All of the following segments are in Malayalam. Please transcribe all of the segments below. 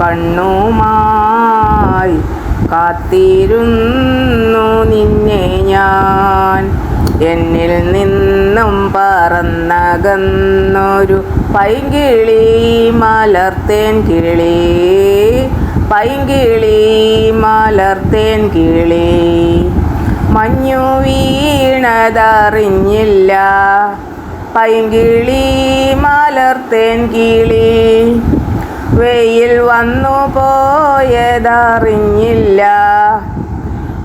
കണ്ണുമായി കാത്തിരുന്നു നിന്നെ ഞാൻ. എന്നിൽ നിന്നും പറന്നകന്നൊരു പൈങ്കിളി മലർത്തേൻ കിളി, പൈങ്കിളി മലർത്തേൻ കിളി. മഞ്ഞു വീണതറിഞ്ഞില്ല പൈങ്കിളി മലർത്തേൻ കിളി. വെയിൽ വന്നു പോയതറിഞ്ഞില്ല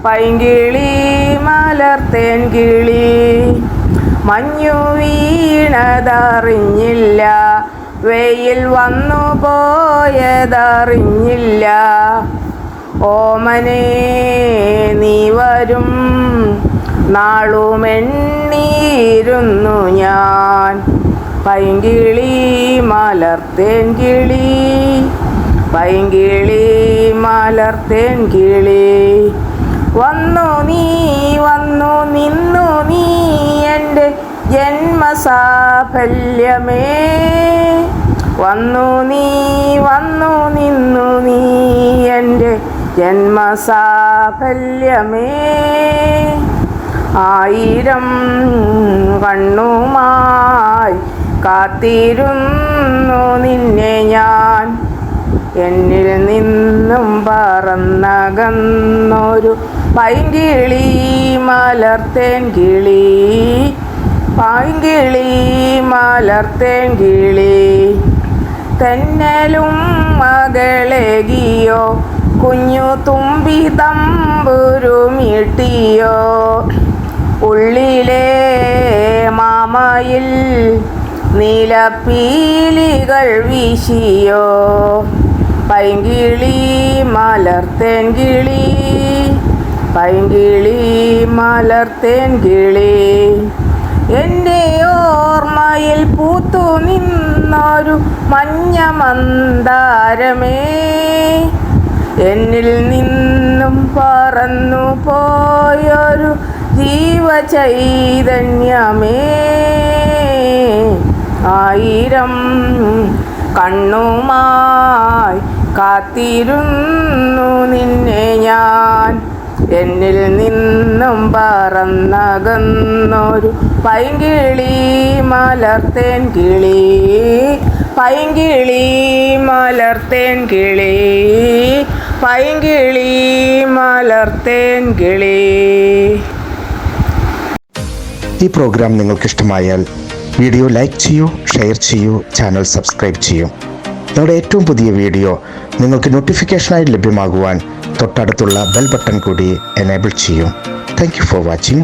പൈങ്കിളി മലർത്തേൻ കിളി. മഞ്ഞു വീണതറിഞ്ഞില്ല, വെയിൽ വന്നു പോയതറിഞ്ഞില്ല. ഓമനേ നീ വരും നാളുമെണ്ണീരുന്നു ഞാൻ. പൈങ്കിളി മലർത്തേൻ കിളി, പൈങ്കിളി മലർത്തേൻ കിളി. വന്നു നീ വന്നു നിന്നു നീ എൻ്റെ ജന്മസാഫല്യമേ. വന്നു നീ വന്നു നിന്നു നീ എൻ്റെ ജന്മസാഫല്യമേ. ആയിരം കണ്ണുമായി കാത്തിരുന്നു നിന്നെ ഞാൻ. എന്നിൽ നിന്നും പറന്നകന്നൊരു പൈങ്കിളി മലർത്തേൻ കിളി, പൈങ്കിളി മലർത്തേൻ കിളി. തെന്നലും മകളേകിയോ കുഞ്ഞു തുമ്പി തമ്പുരുമിട്ടിയോ. ഉള്ളിലെ മാമയിൽ നീലപ്പീലികൾ വീശിയോ. പൈങ്കിളി മലർത്തേൻ കിളി, പൈങ്കിളി മലർത്തേൻ കിളി. എൻ്റെ ഓർമ്മയിൽ പൂത്തു നിന്നൊരു മഞ്ഞ മന്ദാരമേ. എന്നിൽ നിന്നും പറന്നു പോയൊരു ജീവചൈതന്യമേ. ആയിരം കണ്ണുമായി കാത്തിരുന്നു നിന്നെ ഞാൻ. എന്നിൽ നിന്നും പറന്നകന്നൊരു പൈങ്കിളി മലർത്തേൻ കിളി, പൈങ്കിളി മലർത്തേൻ കിളി, പൈങ്കിളി മലർത്തേൻ കിളി. ഈ പ്രോഗ്രാം നിങ്ങൾക്കിഷ്ടമായാൽ വീഡിയോ ലൈക്ക് ചെയ്യൂ, ഷെയർ ചെയ്യൂ, ചാനൽ സബ്സ്ക്രൈബ് ചെയ്യൂ. ഞങ്ങളുടെ ഏറ്റവും പുതിയ വീഡിയോ നിങ്ങൾക്ക് നോട്ടിഫിക്കേഷനായി ലഭ്യമാകുവാൻ തൊട്ടടുത്തുള്ള ബെൽ ബട്ടൺ കൂടി എനേബിൾ ചെയ്യൂ. Thank you for watching.